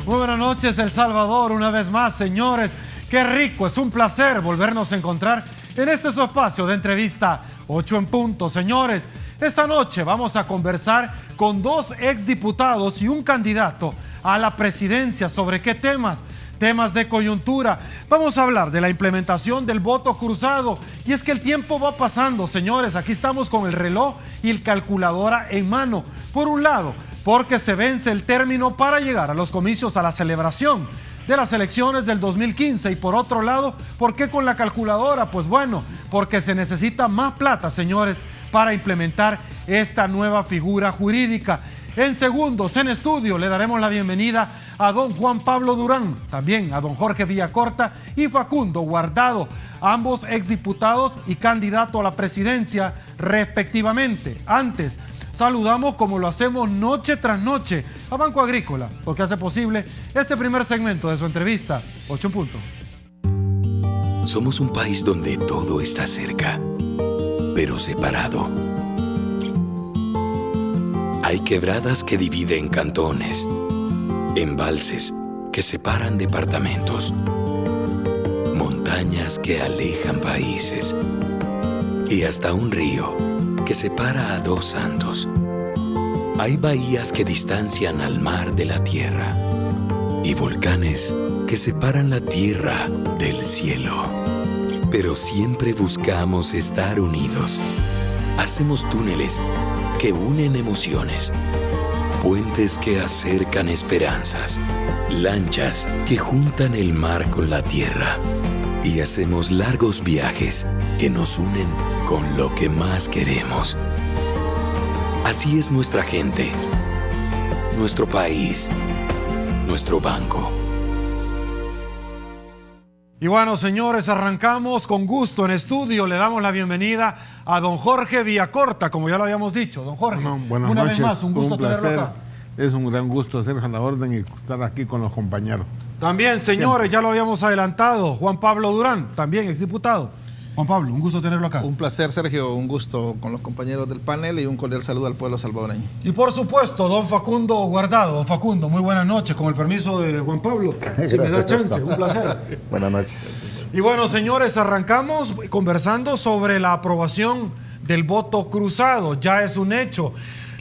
Muy buenas noches, El Salvador, una vez más, señores. Qué rico, es un placer volvernos a encontrar en este su espacio de entrevista 8 en punto. Señores, esta noche vamos a conversar con dos exdiputados y un candidato a la presidencia. ¿Sobre qué temas? Temas de coyuntura. Vamos a hablar de la implementación del voto cruzado. Y es que el tiempo va pasando, señores. Aquí estamos con el reloj y el calculadora en mano. Por un lado, porque se vence el término para llegar a los comicios, a la celebración de las elecciones del 2015. Y por otro lado, ¿por qué con la calculadora? Pues bueno, porque se necesita más plata, señores, para implementar esta nueva figura jurídica. En segundos, en estudio, le daremos la bienvenida a don Juan Pablo Durán, también a don Jorge Villacorta y Facundo Guardado, ambos exdiputados y candidato a la presidencia respectivamente. Antes, saludamos, como lo hacemos noche tras noche, a Banco Agrícola, porque hace posible este primer segmento de su entrevista, 8 en punto. Somos un país donde todo está cerca, pero separado. Hay quebradas que dividen cantones, embalses que separan departamentos, montañas que alejan países y hasta un río que separa a dos santos. Hay bahías que distancian al mar de la tierra y volcanes que separan la tierra del cielo. Pero siempre buscamos estar unidos. Hacemos túneles que unen emociones, puentes que acercan esperanzas, lanchas que juntan el mar con la tierra, y hacemos largos viajes que nos unen con lo que más queremos. Así es nuestra gente, nuestro país, nuestro banco. Y bueno, señores, arrancamos con gusto en estudio. Le damos la bienvenida a don Jorge Villacorta, como ya lo habíamos dicho. Don Jorge, buenas una noches, vez más, un gusto tenerlo acá. Es un gran gusto hacer a la orden y estar aquí con los compañeros. También, señores, ya lo habíamos adelantado, Juan Pablo Durán, también exdiputado. Juan Pablo, un gusto tenerlo acá. Un placer, Sergio, un gusto con los compañeros del panel y un cordial saludo al pueblo salvadoreño. Y por supuesto, don Facundo Guardado. Don Facundo, muy buenas noches, con el permiso de Juan Pablo. Si me da chance, un placer. Buenas noches. Y bueno, señores, arrancamos conversando sobre la aprobación del voto cruzado. Ya es un hecho.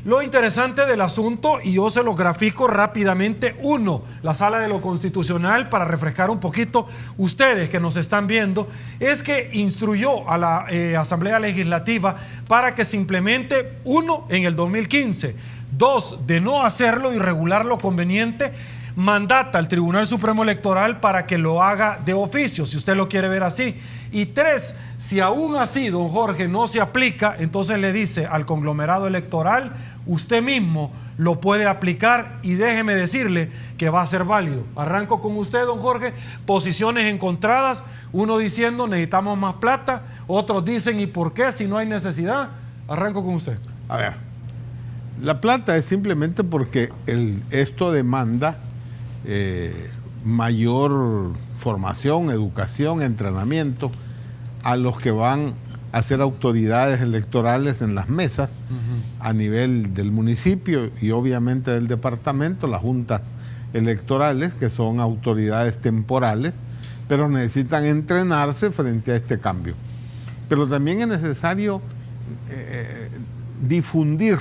Lo interesante del asunto, y yo se lo grafico rápidamente, uno, la Sala de lo Constitucional, para refrescar un poquito ustedes que nos están viendo, es que instruyó a la Asamblea Legislativa para que se implemente, uno, en el 2015, dos, de no hacerlo y regular lo conveniente, mandata al Tribunal Supremo Electoral para que lo haga de oficio, si usted lo quiere ver así. Y tres, si aún así, don Jorge, no se aplica, entonces le dice al conglomerado electoral, usted mismo lo puede aplicar y déjeme decirle que va a ser válido. Arranco con usted, don Jorge. Posiciones encontradas, uno diciendo necesitamos más plata, otros dicen ¿y por qué si no hay necesidad? Arranco con usted. A ver, la plata es simplemente porque esto demanda mayor formación, educación, entrenamiento a los que van a ser autoridades electorales en las mesas a nivel del municipio y obviamente del departamento, las juntas electorales, que son autoridades temporales, pero necesitan entrenarse frente a este cambio. Pero también es necesario difundir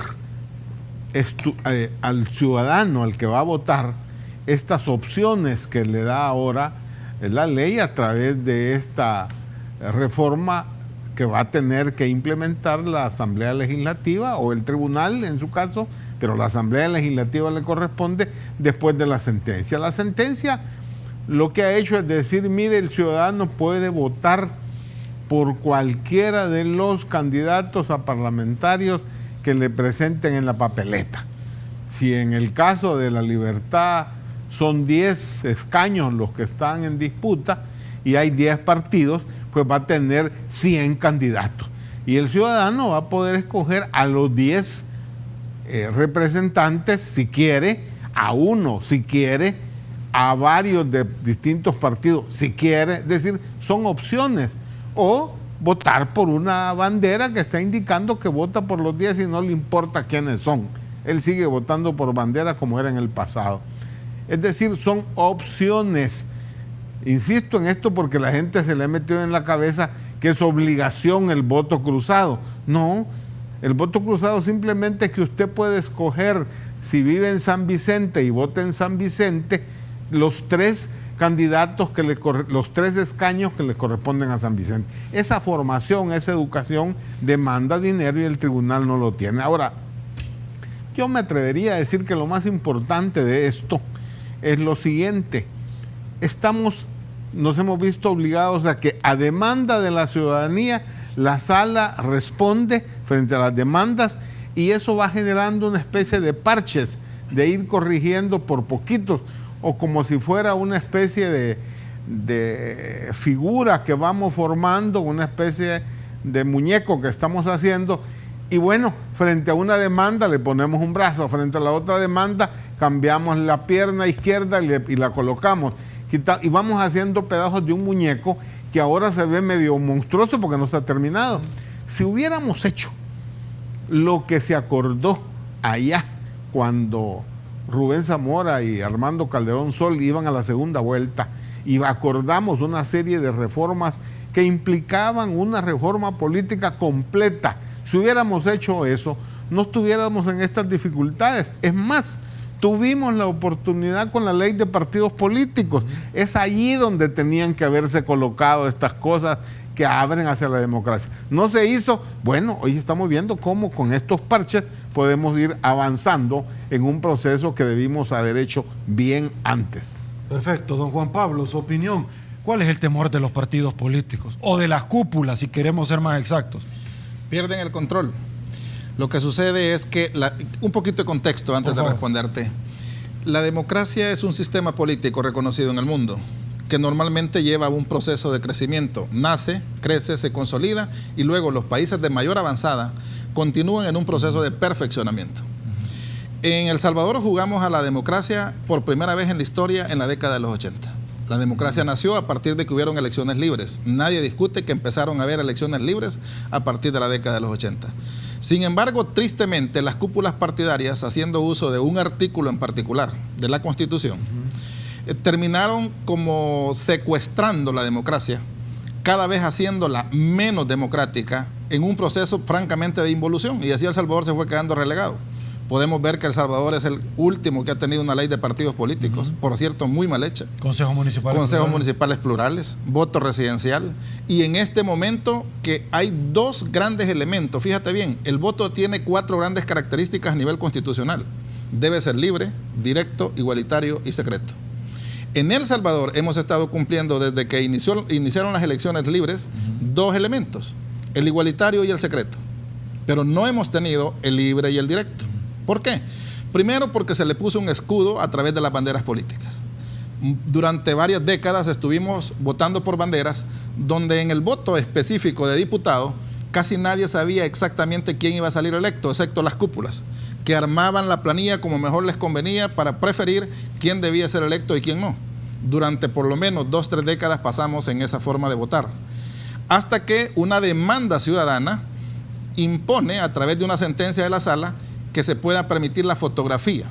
al ciudadano, al que va a votar, estas opciones que le da ahora la ley a través de esta reforma que va a tener que implementar la Asamblea Legislativa o el tribunal en su caso, pero la Asamblea Legislativa le corresponde después de la sentencia. La sentencia lo que ha hecho es decir, mire, el ciudadano puede votar por cualquiera de los candidatos a parlamentarios que le presenten en la papeleta. Si en el caso de La Libertad son 10 escaños los que están en disputa y hay 10 partidos, pues va a tener 100 candidatos. Y el ciudadano va a poder escoger a los 10 representantes, si quiere, a uno, si quiere, a varios de distintos partidos, si quiere. Es decir, son opciones. O votar por una bandera que está indicando que vota por los 10 y no le importa quiénes son. Él sigue votando por bandera como era en el pasado. Es decir, son opciones. Insisto en esto porque la gente se le ha metido en la cabeza que es obligación el voto cruzado. No, el voto cruzado simplemente es que usted puede escoger, si vive en San Vicente y vota en San Vicente, los 3 candidatos los 3 escaños que le corresponden a San Vicente. Esa formación, esa educación demanda dinero y el tribunal no lo tiene. Ahora, yo me atrevería a decir que lo más importante de esto es lo siguiente: nos hemos visto obligados a que, a demanda de la ciudadanía, la sala responde frente a las demandas, y eso va generando una especie de parches, de ir corrigiendo por poquitos, o como si fuera una especie de figura que vamos formando, una especie de muñeco que estamos haciendo, y bueno, frente a una demanda le ponemos un brazo, frente a la otra demanda cambiamos la pierna izquierda y la colocamos, y vamos haciendo pedazos de un muñeco que ahora se ve medio monstruoso porque no está terminado. Si hubiéramos hecho lo que se acordó allá cuando Rubén Zamora y Armando Calderón Sol iban a la segunda vuelta, y acordamos una serie de reformas que implicaban una reforma política completa, si hubiéramos hecho eso, no estuviéramos en estas dificultades. Es más, tuvimos la oportunidad con la ley de partidos políticos. Es allí donde tenían que haberse colocado estas cosas que abren hacia la democracia. No se hizo. Bueno, hoy estamos viendo cómo con estos parches podemos ir avanzando en un proceso que debimos haber hecho bien antes. Perfecto, don Juan Pablo, su opinión. ¿Cuál es el temor de los partidos políticos? O de las cúpulas, si queremos ser más exactos. Pierden el control. Lo que sucede es que, un poquito de contexto antes de responderte. La democracia es un sistema político reconocido en el mundo, que normalmente lleva un proceso de crecimiento. Nace, crece, se consolida, y luego los países de mayor avanzada continúan en un proceso de perfeccionamiento. En El Salvador jugamos a la democracia por primera vez en la historia en la década de los 80. La democracia nació a partir de que hubieron elecciones libres. Nadie discute que empezaron a haber elecciones libres a partir de la década de los 80. Sin embargo, tristemente, las cúpulas partidarias, haciendo uso de un artículo en particular de la Constitución, terminaron como secuestrando la democracia, cada vez haciéndola menos democrática en un proceso francamente de involución, y así El Salvador se fue quedando relegado. Podemos ver que El Salvador es el último que ha tenido una ley de partidos políticos, por cierto, muy mal hecha. Consejos municipales plurales, voto residencial. Y en este momento que hay 2 grandes elementos, fíjate bien, el voto tiene 4 grandes características a nivel constitucional. Debe ser libre, directo, igualitario y secreto. En El Salvador hemos estado cumpliendo desde que iniciaron las elecciones libres 2 elementos, el igualitario y el secreto. Pero no hemos tenido el libre y el directo. ¿Por qué? Primero, porque se le puso un escudo a través de las banderas políticas. Durante varias décadas estuvimos votando por banderas donde en el voto específico de diputado casi nadie sabía exactamente quién iba a salir electo, excepto las cúpulas, que armaban la planilla como mejor les convenía para preferir quién debía ser electo y quién no. Durante por lo menos 2 o 3 décadas pasamos en esa forma de votar. Hasta que una demanda ciudadana impone a través de una sentencia de la sala que se pueda permitir la fotografía.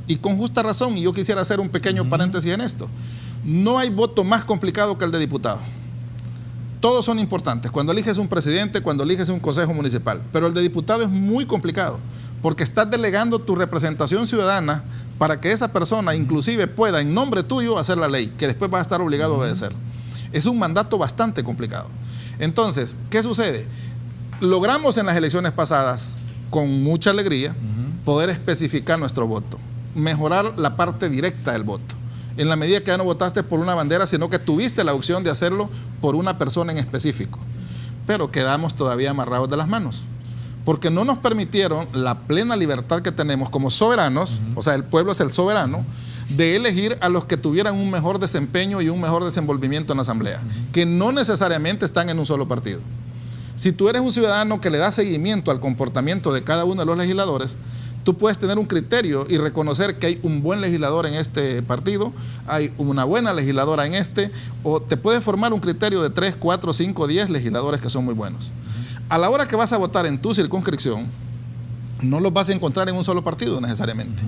Y con justa razón, y yo quisiera hacer un pequeño paréntesis en esto. No hay voto más complicado que el de diputado. Todos son importantes. Cuando eliges un presidente, cuando eliges un consejo municipal. Pero el de diputado es muy complicado, porque estás delegando tu representación ciudadana para que esa persona inclusive pueda, en nombre tuyo, hacer la ley, que después va a estar obligado a obedecer. Es un mandato bastante complicado. Entonces, ¿qué sucede? Logramos en las elecciones pasadas, con mucha alegría, poder especificar nuestro voto, mejorar la parte directa del voto, en la medida que ya no votaste por una bandera, sino que tuviste la opción de hacerlo por una persona en específico. Pero quedamos todavía amarrados de las manos, porque no nos permitieron la plena libertad que tenemos como soberanos, o sea, el pueblo es el soberano, de elegir a los que tuvieran un mejor desempeño y un mejor desenvolvimiento en la asamblea, que no necesariamente están en un solo partido. Si tú eres un ciudadano que le da seguimiento al comportamiento de cada uno de los legisladores, tú puedes tener un criterio y reconocer que hay un buen legislador en este partido, hay una buena legisladora en este, o te puedes formar un criterio de 3, 4, 5, 10 legisladores que son muy buenos. A la hora que vas a votar en tu circunscripción, no los vas a encontrar en un solo partido necesariamente.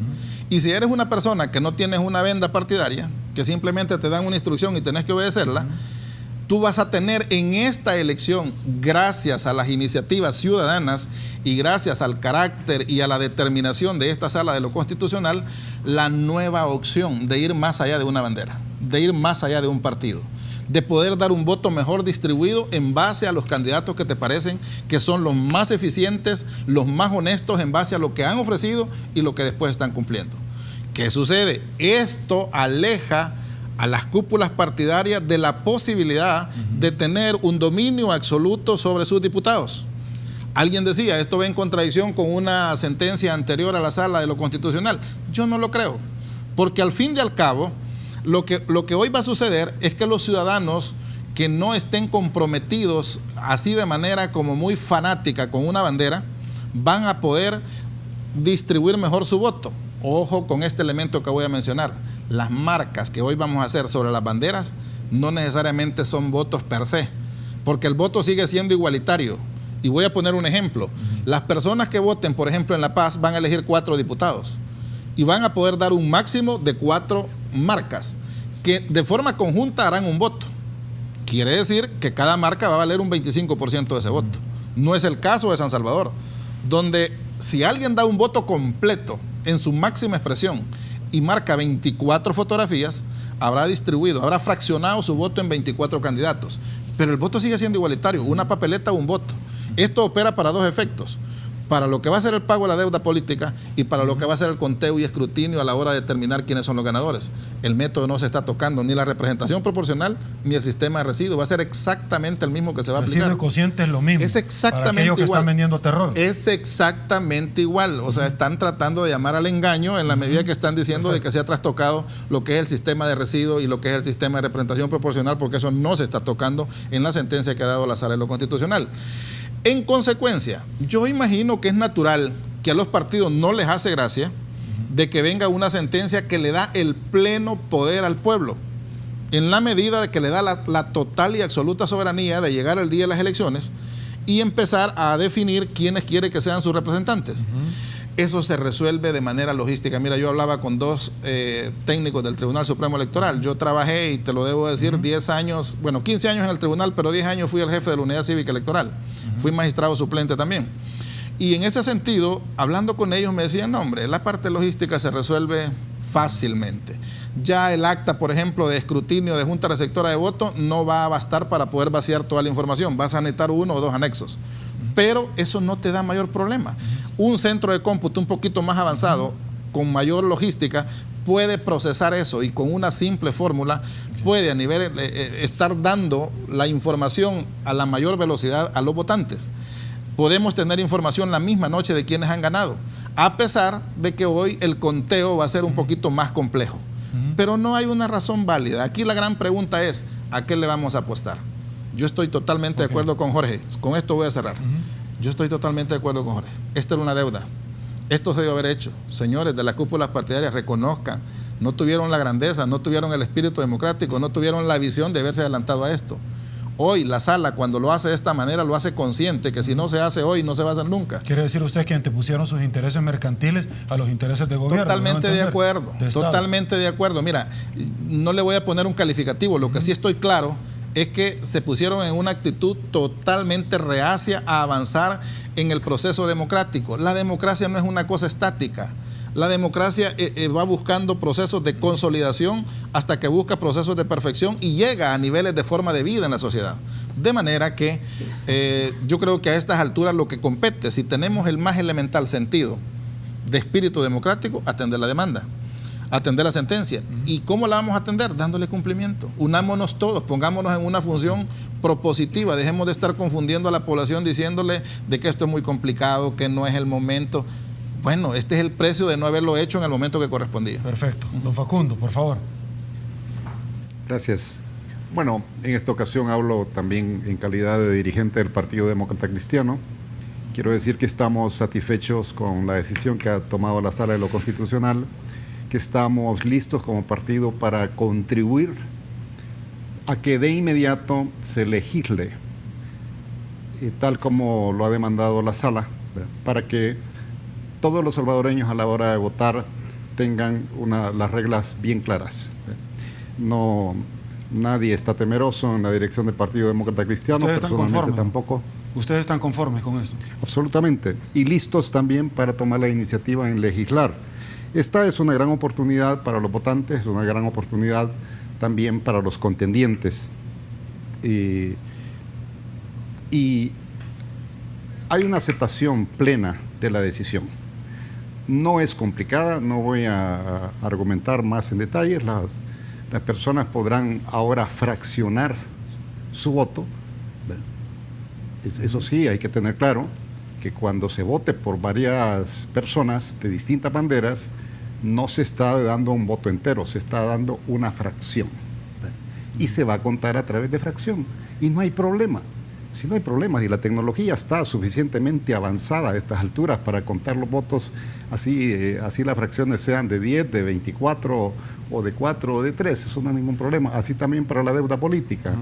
Y si eres una persona que no tienes una venda partidaria, que simplemente te dan una instrucción y tenés que obedecerla, tú vas a tener en esta elección, gracias a las iniciativas ciudadanas y gracias al carácter y a la determinación de esta sala de lo constitucional, la nueva opción de ir más allá de una bandera, de ir más allá de un partido, de poder dar un voto mejor distribuido en base a los candidatos que te parecen que son los más eficientes, los más honestos en base a lo que han ofrecido y lo que después están cumpliendo. ¿Qué sucede? Esto aleja a las cúpulas partidarias de la posibilidad de tener un dominio absoluto sobre sus diputados. Alguien decía, esto va en contradicción con una sentencia anterior a la sala de lo constitucional. Yo no lo creo, porque al fin y al cabo, lo que hoy va a suceder es que los ciudadanos que no estén comprometidos así de manera como muy fanática con una bandera, van a poder distribuir mejor su voto. Ojo con este elemento que voy a mencionar. Las marcas que hoy vamos a hacer sobre las banderas no necesariamente son votos per se, porque el voto sigue siendo igualitario. Y voy a poner un ejemplo. Las personas que voten, por ejemplo, en La Paz, van a elegir 4 diputados y van a poder dar un máximo de 4 marcas que de forma conjunta harán un voto. Quiere decir que cada marca va a valer un 25% de ese voto. No es el caso de San Salvador, donde si alguien da un voto completo en su máxima expresión y marca 24 fotografías, habrá distribuido, habrá fraccionado su voto en 24 candidatos. Pero el voto sigue siendo igualitario, una papeleta o un voto. Esto opera para 2 efectos. Para lo que va a ser el pago de la deuda política y para lo que va a ser el conteo y escrutinio a la hora de determinar quiénes son los ganadores. El método no se está tocando, ni la representación proporcional, ni el sistema de residuos. Va a ser exactamente el mismo que se va a aplicar. Residuo y cociente es lo mismo. Es exactamente para aquellos que igual. Están vendiendo terror. Es exactamente igual. O sea, están tratando de llamar al engaño en la medida que están diciendo de que se ha trastocado lo que es el sistema de residuos y lo que es el sistema de representación proporcional, porque eso no se está tocando en la sentencia que ha dado la Sala de lo Constitucional. En consecuencia, yo imagino que es natural que a los partidos no les hace gracia de que venga una sentencia que le da el pleno poder al pueblo, en la medida de que le da la total y absoluta soberanía de llegar al día de las elecciones y empezar a definir quiénes quiere que sean sus representantes. Eso se resuelve de manera logística. Mira, yo hablaba con 2 técnicos del Tribunal Supremo Electoral. Yo trabajé, y te lo debo decir, 10 años, bueno, 15 años en el tribunal, pero 10 años fui el jefe de la Unidad Cívica Electoral. Fui magistrado suplente también. Y en ese sentido, hablando con ellos, me decían, no, hombre, la parte logística se resuelve fácilmente. Ya el acta, por ejemplo, de escrutinio de Junta Receptora de Voto no va a bastar para poder vaciar toda la información. Vas a necesitar 1 o 2 anexos. Pero eso no te da mayor problema. Un centro de cómputo un poquito más avanzado, con mayor logística, puede procesar eso y con una simple fórmula puede a nivel estar dando la información a la mayor velocidad a los votantes. Podemos tener información la misma noche de quienes han ganado, a pesar de que hoy el conteo va a ser un poquito más complejo. Pero no hay una razón válida. Aquí la gran pregunta es, ¿a qué le vamos a apostar? Yo estoy totalmente de acuerdo con Jorge. Con esto voy a cerrar. Yo estoy totalmente de acuerdo con Jorge. Esta era una deuda. Esto se debe haber hecho. Señores de las cúpulas partidarias, reconozcan. No tuvieron la grandeza, no tuvieron el espíritu democrático, no tuvieron la visión de haberse adelantado a esto. Hoy la sala, cuando lo hace de esta manera, lo hace consciente, que si no se hace hoy, no se va a hacer nunca. ¿Quiere decir usted que antepusieron sus intereses mercantiles a los intereses de gobierno? Totalmente de acuerdo, totalmente de acuerdo. Mira, no le voy a poner un calificativo, lo que sí estoy claro es que se pusieron en una actitud totalmente reacia a avanzar en el proceso democrático. La democracia no es una cosa estática. La democracia va buscando procesos de consolidación hasta que busca procesos de perfección y llega a niveles de forma de vida en la sociedad. De manera que yo creo que a estas alturas lo que compete, si tenemos el más elemental sentido de espíritu democrático, atender la demanda, atender la sentencia. ¿Y cómo la vamos a atender? Dándole cumplimiento. Unámonos todos, pongámonos en una función propositiva, dejemos de estar confundiendo a la población diciéndole de que esto es muy complicado, que no es el momento. Bueno, este es el precio de no haberlo hecho en el momento que correspondía. Perfecto. Don Facundo, por favor. Gracias. Bueno, en esta ocasión hablo también en calidad de dirigente del Partido Demócrata Cristiano. Quiero decir que estamos satisfechos con la decisión que ha tomado la Sala de lo Constitucional, que estamos listos como partido para contribuir a que de inmediato se legisle, tal como lo ha demandado la Sala, para que todos los salvadoreños a la hora de votar tengan las reglas bien claras. No, nadie está temeroso en la dirección del Partido Demócrata Cristiano, personalmente tampoco. ¿Ustedes están conformes con eso? Absolutamente, y listos también para tomar la iniciativa en legislar. Esta es una gran oportunidad para los votantes, es una gran oportunidad también para los contendientes. Y hay una aceptación plena de la decisión. No es complicada, no voy a argumentar más en detalles. Las personas podrán ahora fraccionar su voto. Eso sí, hay que tener claro que cuando se vote por varias personas de distintas banderas, no se está dando un voto entero, se está dando una fracción. Y se va a contar a través de fracción. Y no hay problema. Si no hay problemas y la tecnología está suficientemente avanzada a estas alturas para contar los votos, así las fracciones sean de 10, de 24 o de 4 o de 3, eso no hay ningún problema. Así también para la deuda política.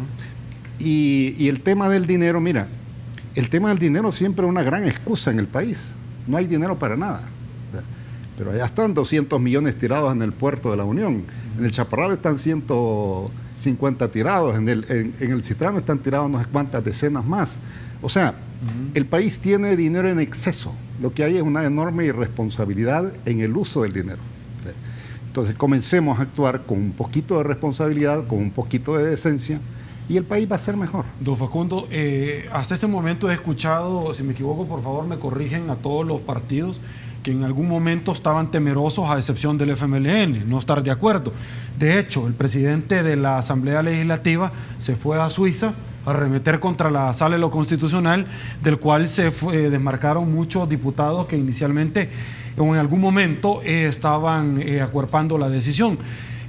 Y el tema del dinero, mira, el tema del dinero siempre es una gran excusa en el país. No hay dinero para nada. Pero allá están 200 millones tirados en el puerto de la Unión. En el Chaparral están 150 tirados. En el Citrano están tirados unas cuantas decenas más. O sea, el país tiene dinero en exceso. Lo que hay es una enorme irresponsabilidad en el uso del dinero. Entonces, comencemos a actuar con un poquito de responsabilidad, con un poquito de decencia, y el país va a ser mejor. Don Facundo, hasta este momento he escuchado, si me equivoco, por favor me corrigen, a todos los partidos que en algún momento estaban temerosos, a excepción del FMLN, no estar de acuerdo. De hecho, el presidente de la Asamblea Legislativa se fue a Suiza a arremeter contra la Sala de lo Constitucional, del cual se desmarcaron muchos diputados que inicialmente o en algún momento estaban acuerpando la decisión.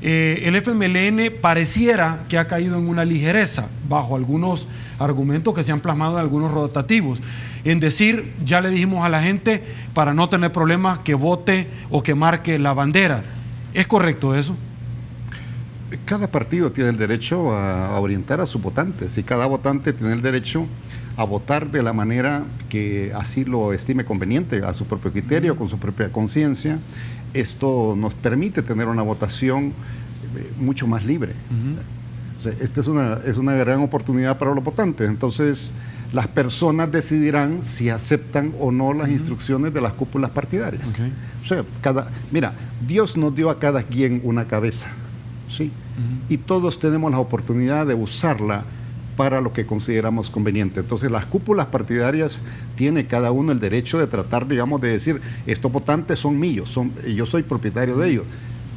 El FMLN pareciera que ha caído en una ligereza bajo algunos argumentos que se han plasmado en algunos rotativos, en decir, ya le dijimos a la gente para no tener problemas que vote o que marque la bandera. ¿Es correcto eso? Cada partido tiene el derecho a orientar a sus votantes y cada votante tiene el derecho a votar de la manera que así lo estime conveniente, a su propio criterio, con su propia conciencia. Esto nos permite tener una votación mucho más libre. O sea, esta es una gran oportunidad para los votantes. Entonces, las personas decidirán si aceptan o no las instrucciones de las cúpulas partidarias. O sea, mira, Dios nos dio a cada quien una cabeza, ¿sí? Y todos tenemos la oportunidad de usarla para lo que consideramos conveniente. Entonces, las cúpulas partidarias tiene cada uno el derecho de tratar, digamos, de decir, estos votantes son míos, yo soy propietario de ellos.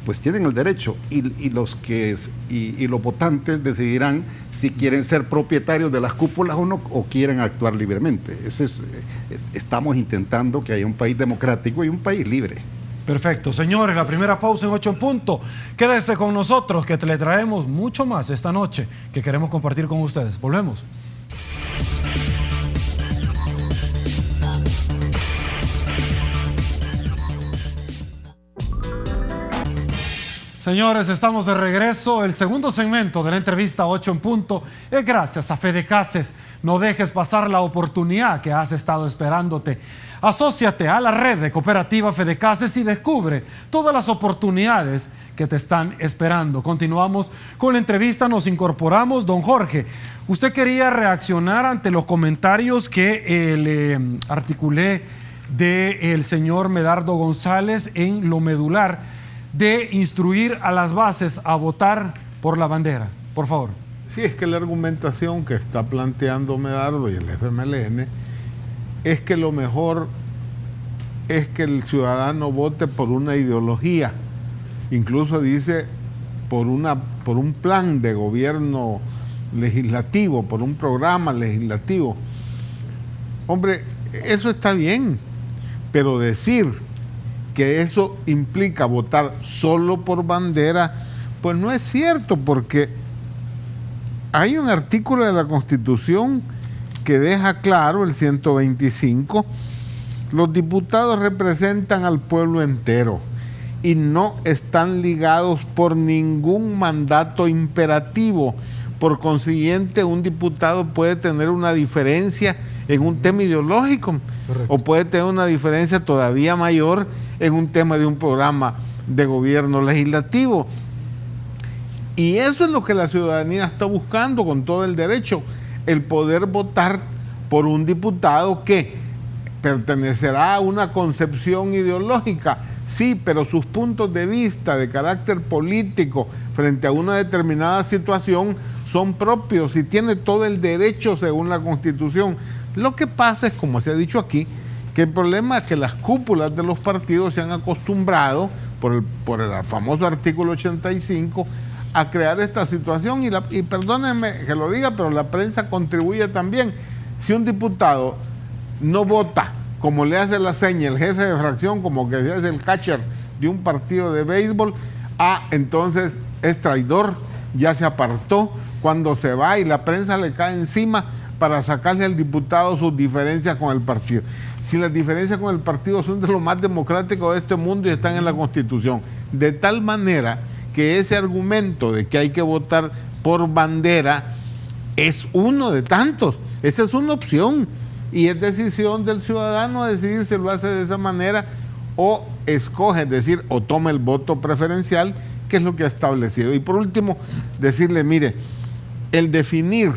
Pues tienen el derecho y los votantes decidirán si quieren ser propietarios de las cúpulas o no, o quieren actuar libremente. Estamos intentando que haya un país democrático y un país libre. Perfecto. Señores, la primera pausa en 8 en punto. Quédese con nosotros que le traemos mucho más esta noche que queremos compartir con ustedes. Volvemos. Señores, estamos de regreso. El segundo segmento de la entrevista 8 en punto es gracias a Fedecases. No dejes pasar la oportunidad que has estado esperándote. Asóciate a la red de cooperativa Fedecases y descubre todas las oportunidades que te están esperando. Continuamos con la entrevista, nos incorporamos. Don Jorge, usted quería reaccionar ante los comentarios que le articulé del señor Medardo González en lo medular de instruir a las bases a votar por la bandera. Por favor. Sí, es que la argumentación que está planteando Medardo y el FMLN es que lo mejor es que el ciudadano vote por una ideología. Incluso dice por un plan de gobierno legislativo, por un programa legislativo. Hombre, eso está bien, pero decir que eso implica votar solo por bandera, pues no es cierto, porque hay un artículo de la Constitución que deja claro, el 125, los diputados representan al pueblo entero y no están ligados por ningún mandato imperativo. Por consiguiente, un diputado puede tener una diferencia en un tema ideológico. Correcto. O puede tener una diferencia todavía mayor en un tema de un programa de gobierno legislativo. Y eso es lo que la ciudadanía está buscando con todo el derecho, el poder votar por un diputado que pertenecerá a una concepción ideológica, sí, pero sus puntos de vista de carácter político frente a una determinada situación son propios y tiene todo el derecho según la Constitución. Lo que pasa es, como se ha dicho aquí, que el problema es que las cúpulas de los partidos se han acostumbrado, por el famoso artículo 85, a crear esta situación y perdónenme que lo diga, pero la prensa contribuye también. Si un diputado no vota como le hace la seña el jefe de fracción, como que es el catcher de un partido de béisbol, entonces es traidor, ya se apartó, cuando se va y la prensa le cae encima para sacarle al diputado sus diferencias con el partido. Si las diferencias con el partido son de lo más democrático de este mundo y están en la Constitución, de tal manera que ese argumento de que hay que votar por bandera es uno de tantos, esa es una opción y es decisión del ciudadano decidir si lo hace de esa manera o escoge, es decir, o toma el voto preferencial, que es lo que ha establecido. Y por último, decirle, mire, el definir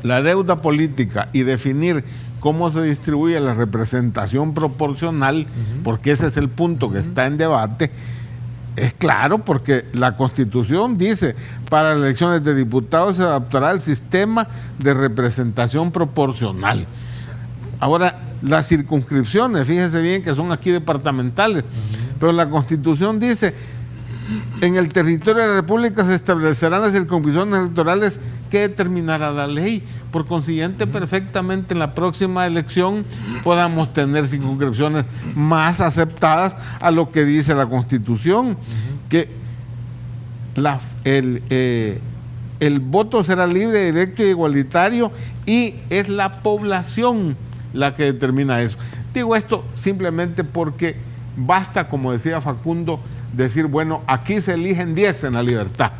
la deuda política y definir cómo se distribuye la representación proporcional, porque ese es el punto que está en debate, es claro, porque la Constitución dice, para las elecciones de diputados se adaptará el sistema de representación proporcional. Ahora, las circunscripciones, fíjese bien que son aquí departamentales, pero la Constitución dice, en el territorio de la República se establecerán las circunscripciones electorales que determinará la ley. Por consiguiente, perfectamente en la próxima elección podamos tener circunscripciones más aceptadas a lo que dice la Constitución, que el voto será libre, directo y igualitario, y es la población la que determina eso. Digo esto simplemente porque basta, como decía Facundo, decir, bueno, aquí se eligen 10 en la libertad.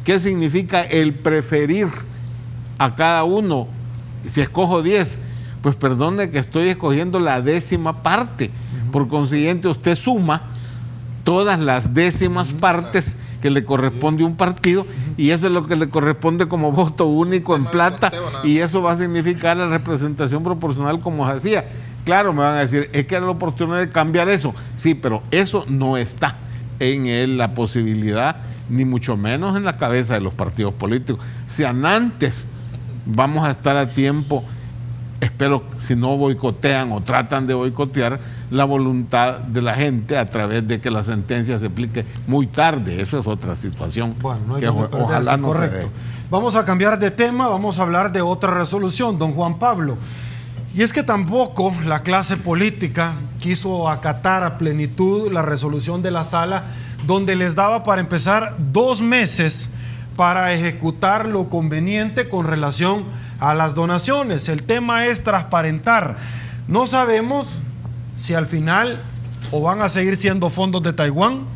¿Qué significa el preferir a cada uno? Si escojo 10, pues perdone que estoy escogiendo la 10ª parte. Por consiguiente, usted suma todas las 10º partes que le corresponde a un partido y eso es lo que le corresponde como voto único en plata, y eso va a significar la representación proporcional como se hacía. Claro, me van a decir, es que era la oportunidad de cambiar eso. Sí, pero eso no está en él la posibilidad, ni mucho menos en la cabeza de los partidos políticos. Si antes vamos a estar a tiempo, espero, si no boicotean o tratan de boicotear la voluntad de la gente a través de que la sentencia se aplique muy tarde. Eso es otra situación, bueno, no hay que ojalá no se dé. Vamos a cambiar de tema, vamos a hablar de otra resolución, don Juan Pablo. Y es que tampoco la clase política quiso acatar a plenitud la resolución de la sala, donde les daba para empezar 2 meses para ejecutar lo conveniente con relación a las donaciones. El tema es transparentar. No sabemos si al final o van a seguir siendo fondos de Taiwán,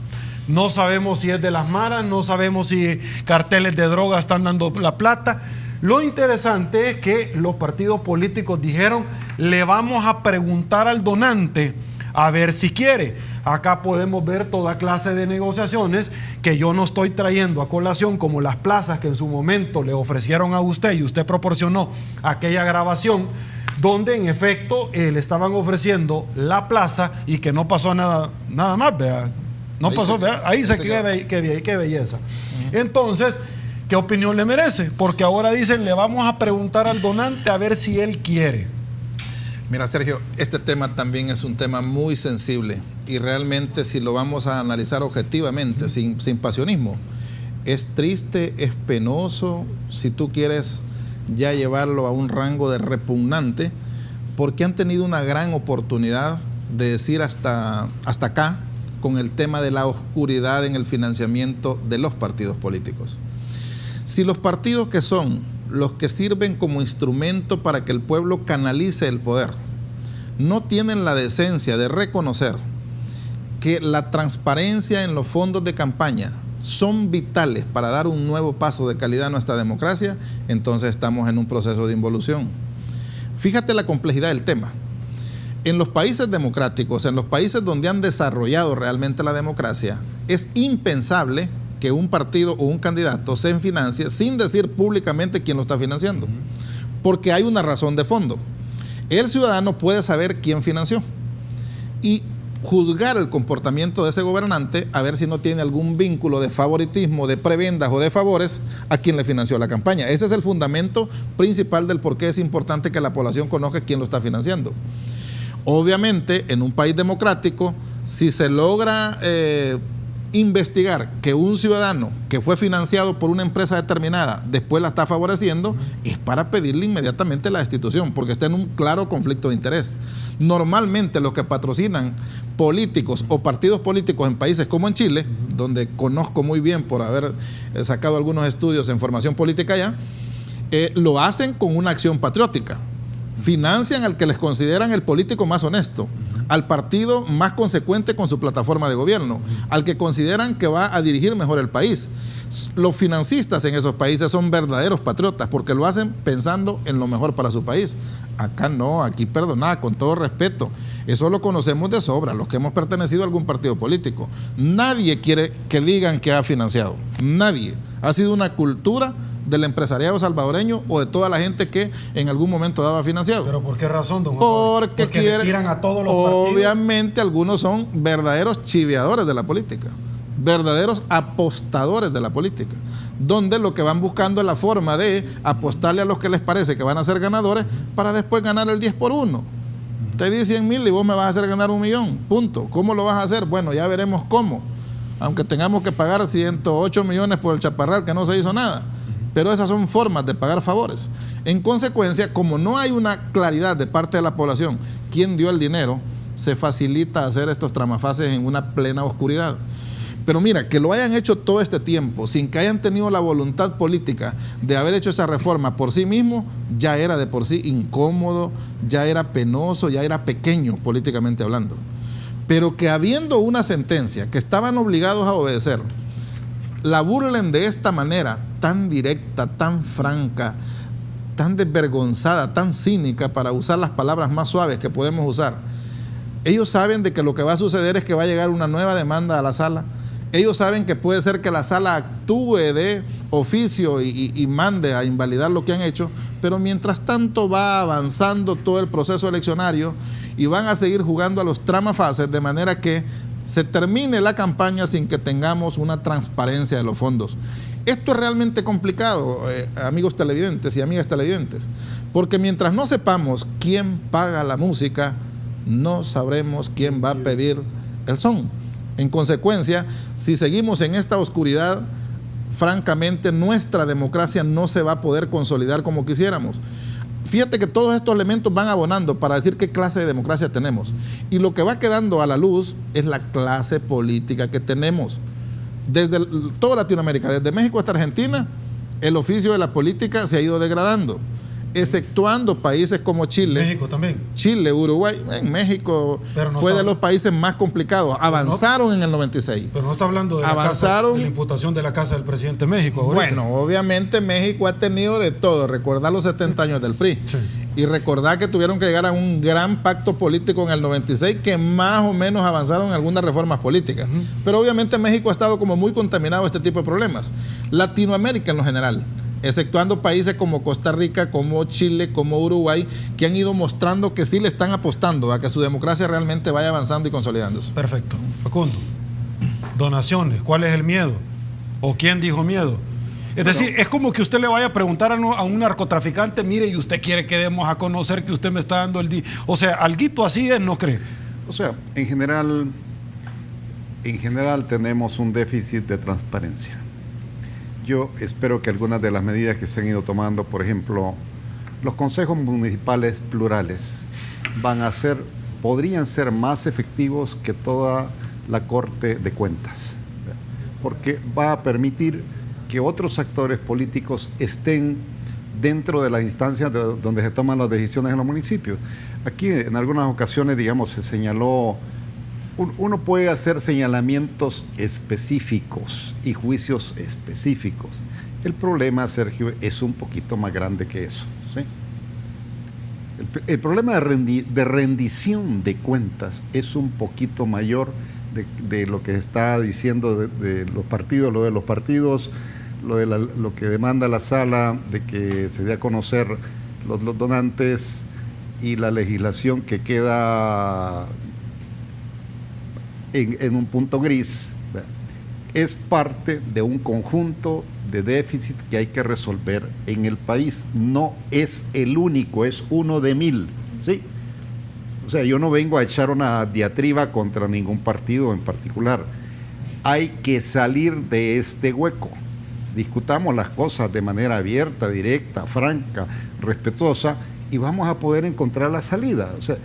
no sabemos si es de las maras, no sabemos si carteles de droga están dando la plata. Lo interesante es que los partidos políticos dijeron, le vamos a preguntar al donante a ver si quiere. Acá podemos ver toda clase de negociaciones que yo no estoy trayendo a colación, como las plazas que en su momento le ofrecieron a usted y usted proporcionó aquella grabación donde en efecto le estaban ofreciendo la plaza y que no pasó nada más, vea. No ahí pasó, vea. Ahí se qué belleza. Entonces, ¿qué opinión le merece? Porque ahora dicen, le vamos a preguntar al donante a ver si él quiere. Mira, Sergio, este tema también es un tema muy sensible y realmente, si lo vamos a analizar objetivamente, sin pasionismo, es triste, es penoso, si tú quieres ya llevarlo a un rango de repugnante, porque han tenido una gran oportunidad de decir hasta acá con el tema de la oscuridad en el financiamiento de los partidos políticos. Si los partidos, que son los que sirven como instrumento para que el pueblo canalice el poder, no tienen la decencia de reconocer que la transparencia en los fondos de campaña son vitales para dar un nuevo paso de calidad a nuestra democracia, entonces estamos en un proceso de involución. Fíjate la complejidad del tema. En los países democráticos, en los países donde han desarrollado realmente la democracia, es impensable que un partido o un candidato se financie sin decir públicamente quién lo está financiando. Porque hay una razón de fondo. El ciudadano puede saber quién financió y juzgar el comportamiento de ese gobernante a ver si no tiene algún vínculo de favoritismo, de prebendas o de favores a quien le financió la campaña. Ese es el fundamento principal del por qué es importante que la población conozca quién lo está financiando. Obviamente, en un país democrático, si se logra investigar que un ciudadano que fue financiado por una empresa determinada después la está favoreciendo, es para pedirle inmediatamente la destitución, porque está en un claro conflicto de interés. Normalmente los que patrocinan políticos o partidos políticos en países como en Chile, donde conozco muy bien por haber sacado algunos estudios en formación política allá, lo hacen con una acción patriótica. Financian al que les consideran el político más honesto, al partido más consecuente con su plataforma de gobierno, al que consideran que va a dirigir mejor el país. Los financistas en esos países son verdaderos patriotas porque lo hacen pensando en lo mejor para su país. Acá no, aquí perdona, con todo respeto. Eso lo conocemos de sobra, los que hemos pertenecido a algún partido político. Nadie quiere que digan que ha financiado. Nadie. Ha sido una cultura del empresariado salvadoreño o de toda la gente que en algún momento daba financiado. ¿Pero por qué razón, don Juan Pablo? Porque le tiran a todos los partidos. Obviamente algunos son verdaderos chiveadores de la política, verdaderos apostadores de la política, donde lo que van buscando es la forma de apostarle a los que les parece que van a ser ganadores para después ganar el 10 por 1. Te di 100,000 y vos me vas a hacer ganar 1,000,000, punto. ¿Cómo lo vas a hacer? Bueno, ya veremos cómo, aunque tengamos que pagar 108 millones por el chaparral que no se hizo nada. Pero esas son formas de pagar favores. En consecuencia, como no hay una claridad de parte de la población quién dio el dinero, se facilita hacer estos tramafases en una plena oscuridad. Pero mira, que lo hayan hecho todo este tiempo sin que hayan tenido la voluntad política de haber hecho esa reforma por sí mismo, ya era de por sí incómodo, ya era penoso, ya era pequeño políticamente hablando. Pero que habiendo una sentencia que estaban obligados a obedecer, la burlen de esta manera tan directa, tan franca, tan desvergonzada, tan cínica, para usar las palabras más suaves que podemos usar. Ellos saben de que lo que va a suceder es que va a llegar una nueva demanda a la sala. Ellos saben que puede ser que la sala actúe de oficio y mande a invalidar lo que han hecho, pero mientras tanto va avanzando todo el proceso eleccionario y van a seguir jugando a los tramafases de manera que se termine la campaña sin que tengamos una transparencia de los fondos. Esto es realmente complicado, amigos televidentes y amigas televidentes, porque mientras no sepamos quién paga la música, no sabremos quién va a pedir el son. En consecuencia, si seguimos en esta oscuridad, francamente nuestra democracia no se va a poder consolidar como quisiéramos. Fíjate que todos estos elementos van abonando para decir qué clase de democracia tenemos. Y lo que va quedando a la luz es la clase política que tenemos. Desde toda Latinoamérica, desde México hasta Argentina, el oficio de la política se ha ido degradando, exceptuando países como Chile. México también. Chile, Uruguay. En México no fue de los países más complicados. Avanzaron en el 96. Pero no está hablando de la imputación de la casa del presidente de México ahorita. Bueno, obviamente México ha tenido de todo. Recordar los 70 años del PRI. Sí. Y recordar que tuvieron que llegar a un gran pacto político en el 96 que más o menos avanzaron en algunas reformas políticas. Pero obviamente México ha estado como muy contaminado a este tipo de problemas. Latinoamérica en lo general, exceptuando países como Costa Rica, como Chile, como Uruguay, que han ido mostrando que sí le están apostando a que su democracia realmente vaya avanzando y consolidándose. Perfecto. Facundo, donaciones, ¿cuál es el miedo? ¿O quién dijo miedo? Es decir, es como que usted le vaya a preguntar a un narcotraficante, mire, y usted quiere que demos a conocer que usted me está dando el... O sea, alguito así es, ¿no cree? O sea, en general tenemos un déficit de transparencia. Yo espero que algunas de las medidas que se han ido tomando, por ejemplo, los consejos municipales plurales, podrían ser más efectivos que toda la Corte de Cuentas, porque va a permitir que otros actores políticos estén dentro de las instancias donde se toman las decisiones en los municipios. Aquí en algunas ocasiones, digamos, se señaló, uno puede hacer señalamientos específicos y juicios específicos. El problema, Sergio, es un poquito más grande que eso, ¿sí? El problema de rendición de cuentas es un poquito mayor de lo que está diciendo de los partidos, lo que demanda la sala, de que se dé a conocer los donantes y la legislación que queda en un punto gris. Es parte de un conjunto de déficit que hay que resolver en el país. No es el único, es uno de 1000, ¿sí? O sea, yo no vengo a echar una diatriba contra ningún partido en particular. Hay que salir de este hueco. Discutamos las cosas de manera abierta, directa, franca, respetuosa, y vamos a poder encontrar la salida. O sea,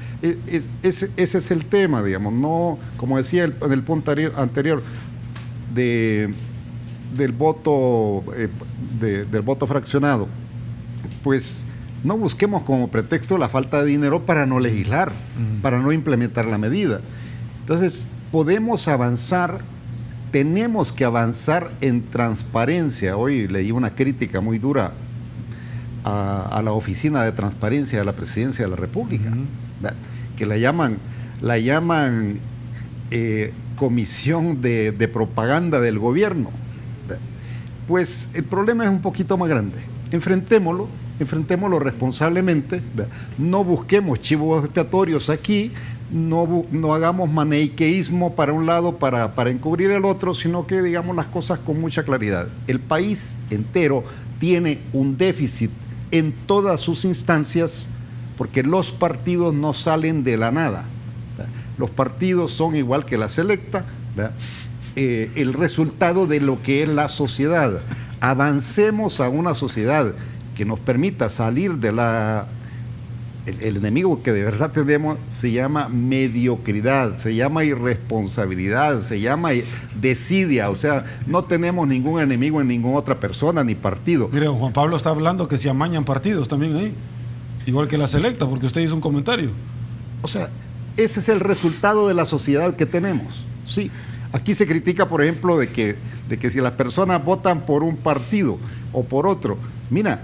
ese es el tema, digamos. No, como decía en el punto anterior, del voto fraccionado, pues no busquemos como pretexto la falta de dinero para no legislar, para no implementar la medida. Entonces, podemos avanzar, tenemos que avanzar en transparencia. Hoy leí una crítica muy dura a la Oficina de Transparencia de la Presidencia de la República, que la llaman comisión de propaganda del gobierno. Pues el problema es un poquito más grande. Enfrentémoslo responsablemente. No busquemos chivos expiatorios aquí, no hagamos maniqueísmo para un lado para encubrir el otro, sino que digamos las cosas con mucha claridad. El país entero tiene un déficit en todas sus instancias, porque los partidos no salen de la nada. Los partidos son igual que la selecta, el resultado de lo que es la sociedad. Avancemos a una sociedad que nos permita salir de el enemigo que de verdad tenemos se llama mediocridad, se llama irresponsabilidad, se llama desidia. O sea, no tenemos ningún enemigo en ninguna otra persona ni partido. Mire, Juan Pablo está hablando que se amañan partidos también ahí, igual que la selecta, porque usted hizo un comentario. O sea, ese es el resultado de la sociedad que tenemos. Sí. Aquí se critica, por ejemplo, de que si las personas votan por un partido o por otro, mira,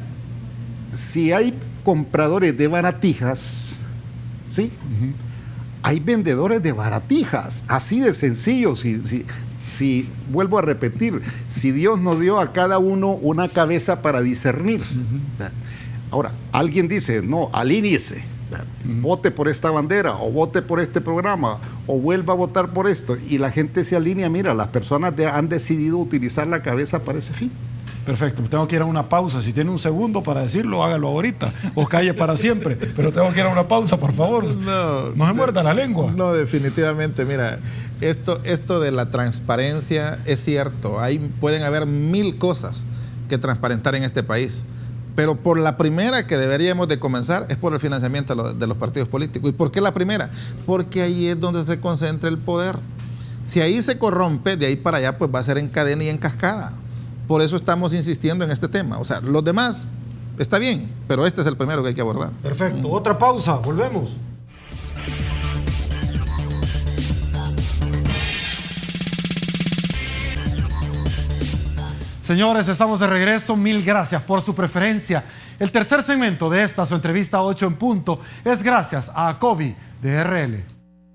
si hay compradores de baratijas, ¿sí? Hay vendedores de baratijas, así de sencillo. Si vuelvo a repetir, si Dios nos dio a cada uno una cabeza para discernir. Ahora, alguien dice, no, alíñese, vote por esta bandera, o vote por este programa, o vuelva a votar por esto, y la gente se alinea. Mira, las personas han decidido utilizar la cabeza para ese fin. Perfecto, tengo que ir a una pausa. Si tiene un segundo para decirlo, hágalo ahorita, o calle para siempre, pero tengo que ir a una pausa, por favor. No se muerda la lengua. No, definitivamente, mira, esto de la transparencia es cierto. Pueden haber 1000 cosas que transparentar en este país, pero por la primera que deberíamos de comenzar es por el financiamiento de los partidos políticos. ¿Y por qué la primera? Porque ahí es donde se concentra el poder. Si ahí se corrompe, de ahí para allá pues va a ser en cadena y en cascada. Por eso estamos insistiendo en este tema. O sea, los demás está bien, pero este es el primero que hay que abordar. Perfecto. Otra pausa, volvemos. Señores, estamos de regreso. Mil gracias por su preferencia. El tercer segmento de esta, su entrevista 8 en punto, es gracias a Acovi de RL.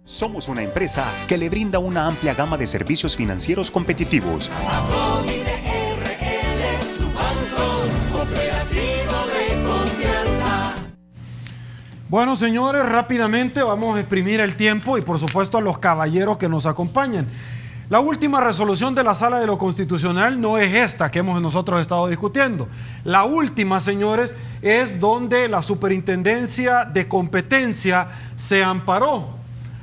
Somos una empresa que le brinda una amplia gama de servicios financieros competitivos. Acovi de RL, su banco cooperativo de confianza. Bueno, señores, rápidamente vamos a exprimir el tiempo y por supuesto a los caballeros que nos acompañan. La última resolución de la Sala de lo Constitucional no es esta que nosotros estado discutiendo. La última, señores, es donde la Superintendencia de Competencia se amparó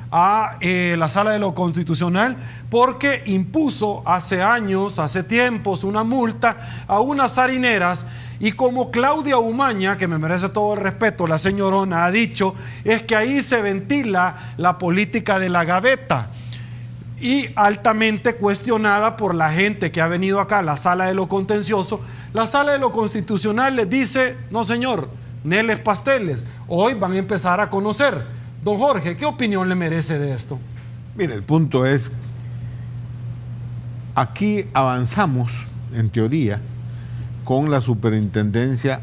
a la Sala de lo Constitucional porque impuso hace años, hace tiempos, una multa a unas harineras. Y como Claudia Umaña, que me merece todo el respeto, la señorona ha dicho, es que ahí se ventila la política de la gaveta. Y altamente cuestionada por la gente que ha venido acá a la Sala de lo Contencioso, la Sala de lo Constitucional les dice, no señor, neles pasteles, hoy van a empezar a conocer. Don Jorge, ¿qué opinión le merece de esto? Mire, el punto es, aquí avanzamos, en teoría, con la Superintendencia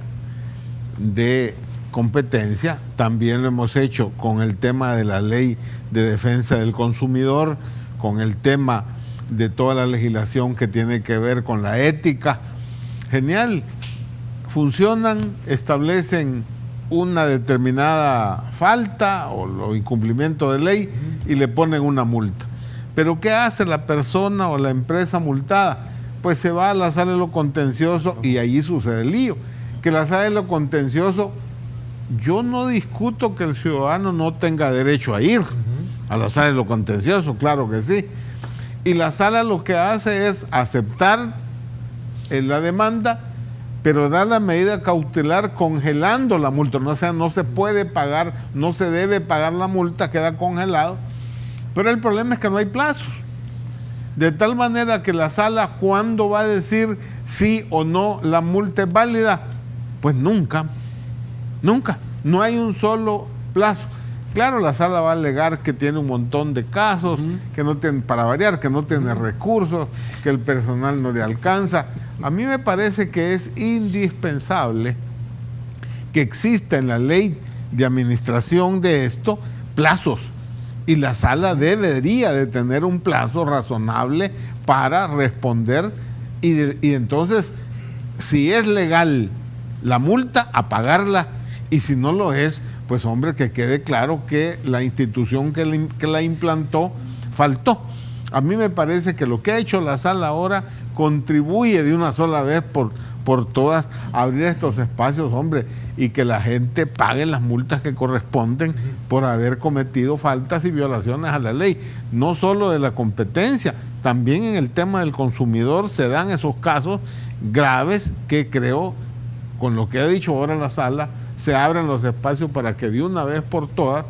de competencia, también lo hemos hecho con el tema de la ley de defensa del consumidor, con el tema de toda la legislación que tiene que ver con la ética. Genial, funcionan, establecen una determinada falta o incumplimiento de ley y le ponen una multa. Pero ¿qué hace la persona o la empresa multada? Pues se va a la sala de lo contencioso y allí sucede el lío. Que la sala de lo contencioso, yo no discuto que el ciudadano no tenga derecho a ir a la sala de lo contencioso, claro que sí. Y la sala lo que hace es aceptar la demanda, pero da la medida cautelar congelando la multa. O sea, no se puede pagar, no se debe pagar la multa, queda congelado. Pero el problema es que no hay plazos. De tal manera que la sala, ¿cuándo va a decir sí o no la multa es válida? Pues nunca, nunca. No hay un solo plazo. Claro, la sala va a alegar que tiene un montón de casos, que no tiene, para variar, que no tiene recursos, que el personal no le alcanza. A mí me parece que es indispensable que exista en la ley de administración de esto plazos. Y la sala debería de tener un plazo razonable para responder y entonces, si es legal la multa, a pagarla, y si no lo es, pues hombre, que quede claro que la institución que la implantó faltó. A mí me parece que lo que ha hecho la sala ahora contribuye de una sola vez por todas a abrir estos espacios, hombre, y que la gente pague las multas que corresponden por haber cometido faltas y violaciones a la ley, no solo de la competencia, también en el tema del consumidor se dan esos casos graves que creo, con lo que ha dicho ahora la sala, se abren los espacios para que de una vez por todas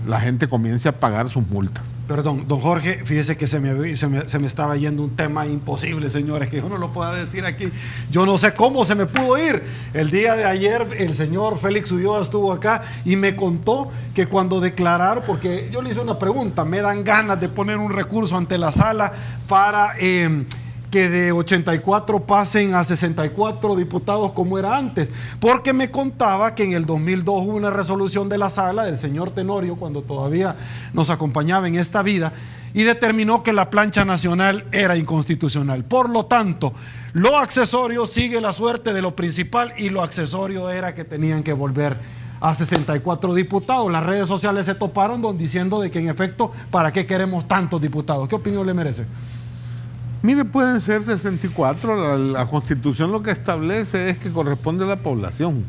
la gente comience a pagar sus multas. Perdón, don Jorge, fíjese que se me estaba yendo un tema imposible, señores, que yo no lo pueda decir aquí. Yo no sé cómo se me pudo ir. El día de ayer el señor Félix Ulloa estuvo acá y me contó que cuando declararon, porque yo le hice una pregunta, me dan ganas de poner un recurso ante la sala para que de 84 pasen a 64 diputados como era antes, porque me contaba que en el 2002 hubo una resolución de la sala del señor Tenorio, cuando todavía nos acompañaba en esta vida, y determinó que la plancha nacional era inconstitucional. Por lo tanto, lo accesorio sigue la suerte de lo principal, y lo accesorio era que tenían que volver a 64 diputados. Las redes sociales se toparon diciendo de que en efecto, ¿para qué queremos tantos diputados? ¿Qué opinión le merece? Mire, pueden ser 64, la Constitución lo que establece es que corresponde a la población.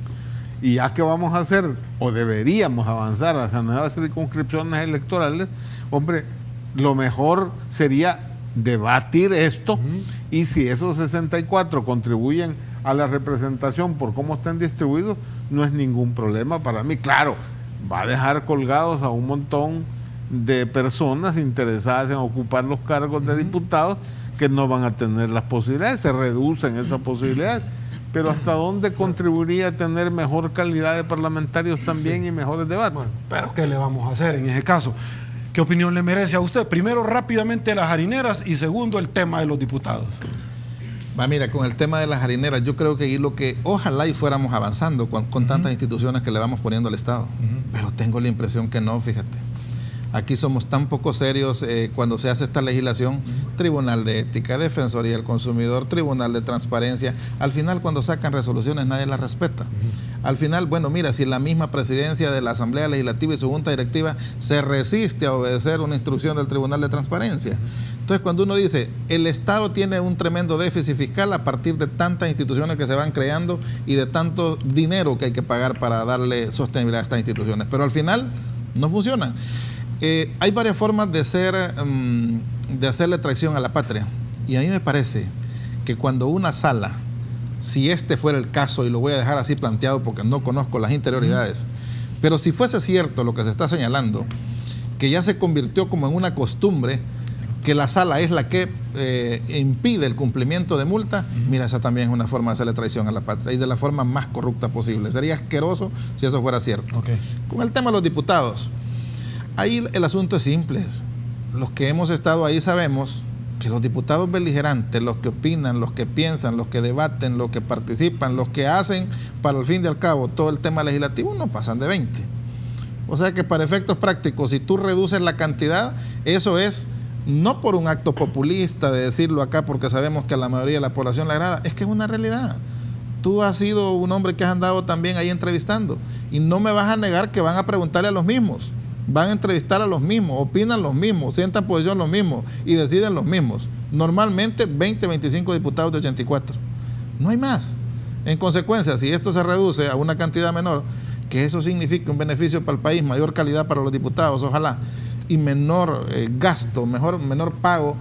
Y ya que vamos a hacer, o deberíamos avanzar hacia nuevas circunscripciones electorales, hombre, lo mejor sería debatir esto, y si esos 64 contribuyen a la representación por cómo están distribuidos, no es ningún problema para mí. Claro, va a dejar colgados a un montón de personas interesadas en ocupar los cargos de diputados, que no van a tener las posibilidades, se reducen esas posibilidades, pero ¿hasta dónde contribuiría a tener mejor calidad de parlamentarios también y mejores debates? Bueno, pero ¿qué le vamos a hacer en ese caso? ¿Qué opinión le merece a usted? Primero, rápidamente, las harineras, y segundo, el tema de los diputados. Mira, con el tema de las harineras, yo creo que ahí lo que ojalá y fuéramos avanzando con tantas instituciones que le vamos poniendo al Estado, pero tengo la impresión que no, fíjate. Aquí somos tan poco serios cuando se hace esta legislación, Tribunal de Ética, Defensoría del Consumidor, Tribunal de Transparencia. Al final, cuando sacan resoluciones, nadie las respeta. Al final, bueno, mira, si la misma presidencia de la Asamblea Legislativa y su Junta Directiva se resiste a obedecer una instrucción del Tribunal de Transparencia. Entonces, cuando uno dice, el Estado tiene un tremendo déficit fiscal a partir de tantas instituciones que se van creando y de tanto dinero que hay que pagar para darle sostenibilidad a estas instituciones, pero al final no funcionan. Hay varias formas de hacerle traición a la patria, y a mí me parece que cuando una sala, si este fuera el caso, y lo voy a dejar así planteado porque no conozco las interioridades, pero si fuese cierto lo que se está señalando, que ya se convirtió como en una costumbre, que la sala es la que impide el cumplimiento de multa, mira, esa también es una forma de hacerle traición a la patria, y de la forma más corrupta posible. Sería asqueroso si eso fuera cierto. Con el tema de los diputados, ahí el asunto es simple. Los que hemos estado ahí sabemos que los diputados beligerantes, los que opinan, los que piensan, los que debaten, los que participan, los que hacen para el fin y al cabo todo el tema legislativo, no pasan de 20. O sea que para efectos prácticos, si tú reduces la cantidad, eso es no por un acto populista de decirlo acá porque sabemos que a la mayoría de la población le agrada, es que es una realidad. Tú has sido un hombre que has andado también ahí entrevistando y no me vas a negar que van a preguntarle a los mismos, van a entrevistar a los mismos, opinan los mismos, sientan posición los mismos y deciden los mismos. Normalmente 20, 25 diputados de 84. No hay más. En consecuencia, si esto se reduce a una cantidad menor, que eso signifique un beneficio para el país, mayor calidad para los diputados, ojalá, y menor gasto, menor pago,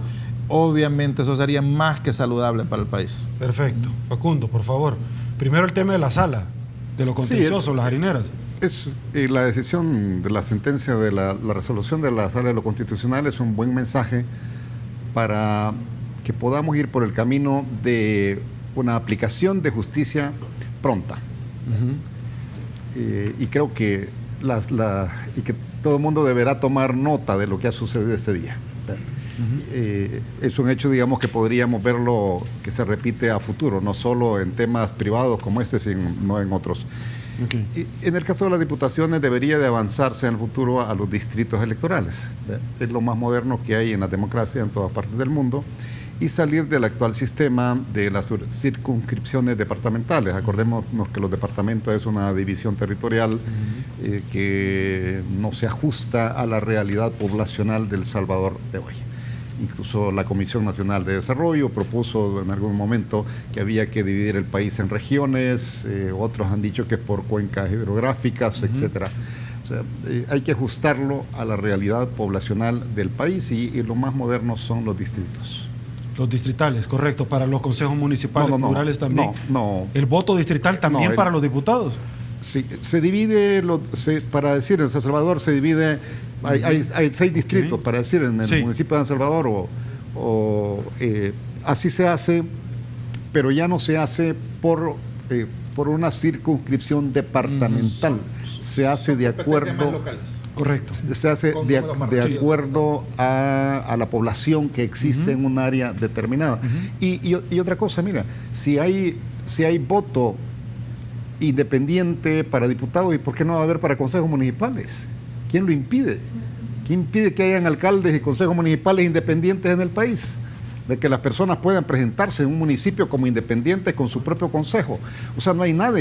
obviamente eso sería más que saludable para el país. Perfecto. Facundo, por favor. Primero el tema de la sala, de lo contencioso, las harineras. Es la decisión de la sentencia de la resolución de la Sala de lo Constitucional es un buen mensaje para que podamos ir por el camino de una aplicación de justicia pronta. Y creo que y que todo el mundo deberá tomar nota de lo que ha sucedido este día. Es un hecho, digamos, que podríamos verlo que se repite a futuro, no solo en temas privados como este, sino en otros. Y en el caso de las diputaciones debería de avanzarse en el futuro a los distritos electorales. Es lo más moderno que hay en la democracia en todas partes del mundo, y salir del actual sistema de las circunscripciones departamentales. Acordémonos que los departamentos es una división territorial que no se ajusta a la realidad poblacional del Salvador de hoy. Incluso la Comisión Nacional de Desarrollo propuso en algún momento que había que dividir el país en regiones, otros han dicho que es por cuencas hidrográficas, etcétera. O sea, hay que ajustarlo a la realidad poblacional del país y lo más moderno son los distritos. Los distritales, correcto, para los consejos municipales plurales también. No. ¿El voto distrital también para los diputados? Sí, se divide, para decir, en San Salvador se divide, hay 6 distritos, para decir, en el municipio de San Salvador, así se hace, pero ya no se hace por una circunscripción departamental, se hace de acuerdo... Correcto. Se hace de acuerdo a la población que existe en un área determinada. Y otra cosa, mira, si hay voto independiente para diputados, ¿y por qué no va a haber para consejos municipales? ¿Quién lo impide? ¿Quién impide que hayan alcaldes y consejos municipales independientes en el país? De que las personas puedan presentarse en un municipio como independientes con su propio consejo. O sea, no hay nada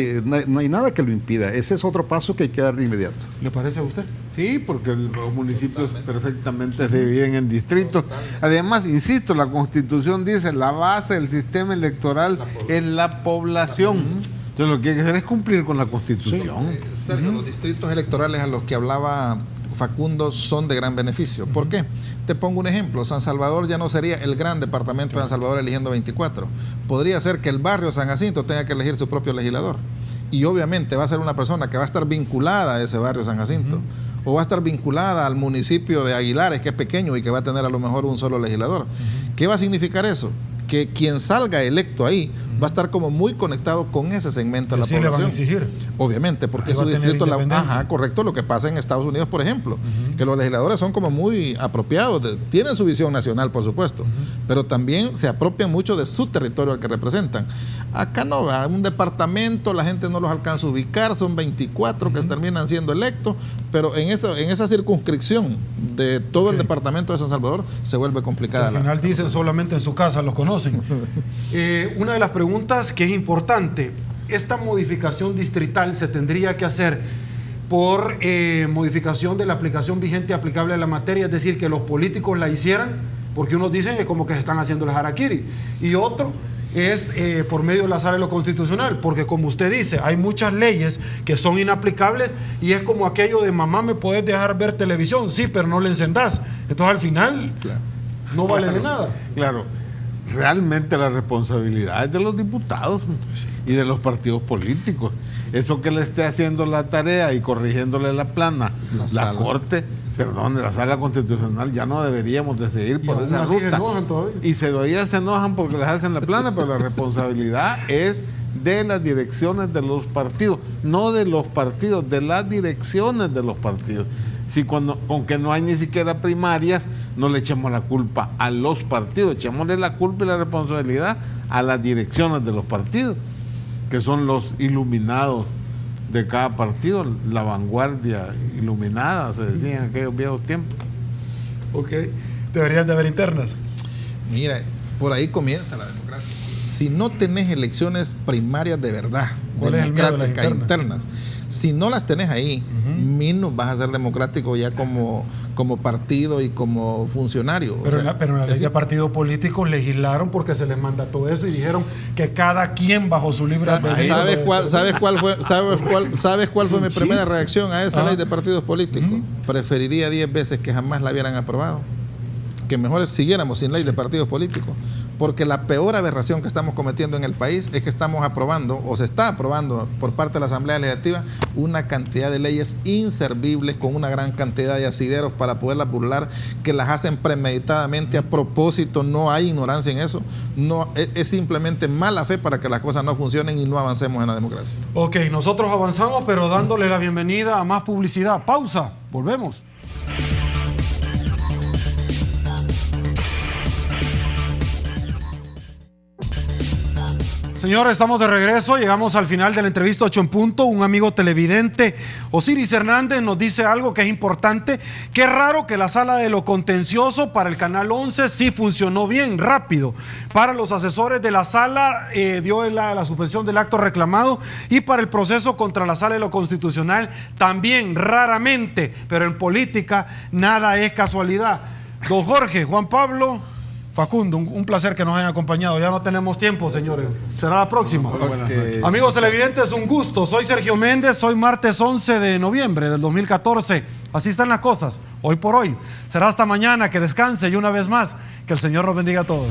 que lo impida. Ese es otro paso que hay que dar de inmediato. ¿Le parece a usted? Sí, porque los municipios perfectamente se dividen en distritos. Además, insisto, la Constitución dice la base del sistema electoral es la población. Entonces, lo que hay que hacer es cumplir con la Constitución. Sergio, los distritos electorales a los que hablaba Facundo son de gran beneficio. ¿Por qué? Te pongo un ejemplo. San Salvador ya no sería el gran departamento de San Salvador eligiendo 24. Podría ser que el barrio San Jacinto tenga que elegir su propio legislador. Y obviamente va a ser una persona que va a estar vinculada a ese barrio San Jacinto. O va a estar vinculada al municipio de Aguilares, que es pequeño y que va a tener a lo mejor un solo legislador. ¿Qué va a significar eso? Que quien salga electo ahí va a estar como muy conectado con ese segmento de la población. Le van a exigir. Obviamente, porque su distrito correcto, lo que pasa en Estados Unidos, por ejemplo, que los legisladores son como muy apropiados, tienen su visión nacional, por supuesto, pero también se apropian mucho de su territorio al que representan. Acá no, en un departamento la gente no los alcanza a ubicar, son 24 que terminan siendo electos, pero en esa circunscripción de todo el departamento de San Salvador se vuelve complicada. Al final dicen solamente en su casa los conocen. Una de las preguntas que es importante, esta modificación distrital se tendría que hacer por modificación de la aplicación vigente aplicable a la materia, es decir, que los políticos la hicieran, porque unos dicen que como que se están haciendo las harakiri, y otro es por medio de la Sala de lo Constitucional, porque como usted dice, hay muchas leyes que son inaplicables y es como aquello de mamá, ¿me puedes dejar ver televisión? Sí, pero no le encendás. Entonces al final no vale de nada. Claro. Realmente la responsabilidad es de los diputados y de los partidos políticos. Eso que le esté haciendo la tarea y corrigiéndole la plana, la Corte, la Sala Constitucional, ya no deberíamos de seguir por esa ruta. Y todavía se enojan porque les hacen la plana, pero la responsabilidad es de las direcciones de los partidos, no de los partidos, de las direcciones de los partidos. Si con que no hay ni siquiera primarias, no le echemos la culpa a los partidos, echémosle la culpa y la responsabilidad a las direcciones de los partidos, que son los iluminados de cada partido, la vanguardia iluminada, se decía en aquellos viejos tiempos. Ok, deberían de haber internas. Mira, por ahí comienza la democracia. Si no tenés elecciones primarias de verdad, ¿cuál es el miedo de las internas? Si no las tenés ahí, menos vas a ser democrático ya como partido y como funcionario. Pero, pero en la ley de partidos políticos legislaron porque se les mandató eso y dijeron que cada quien bajo su libre albedrío. ¿Sabes cuál fue mi primera reacción a esa ley de partidos políticos? Preferiría 10 veces que jamás la hubieran aprobado, que mejor siguiéramos sin ley de partidos políticos, porque la peor aberración que estamos cometiendo en el país es que estamos aprobando, o se está aprobando por parte de la Asamblea Legislativa, una cantidad de leyes inservibles con una gran cantidad de asideros para poderlas burlar, que las hacen premeditadamente a propósito. No hay ignorancia en eso, no, es simplemente mala fe para que las cosas no funcionen y no avancemos en la democracia. Ok, nosotros avanzamos, pero dándole la bienvenida a más publicidad. Pausa, volvemos. Señores, estamos de regreso, llegamos al final de la entrevista 8 en punto. Un amigo televidente, Osiris Hernández, nos dice algo que es importante. Qué raro que la sala de lo contencioso para el Canal 11 sí funcionó bien, rápido. Para los asesores de la sala dio la suspensión del acto reclamado, y para el proceso contra la sala de lo constitucional también, raramente, pero en política nada es casualidad. Don Jorge, Juan Pablo, Facundo, un placer que nos hayan acompañado. Ya no tenemos tiempo, señores. Será la próxima. Okay. Amigos televidentes, un gusto. Soy Sergio Méndez. Hoy martes 11 de noviembre del 2014. Así están las cosas, hoy por hoy. Será hasta mañana. Que descanse, y una vez más, que el Señor nos bendiga a todos.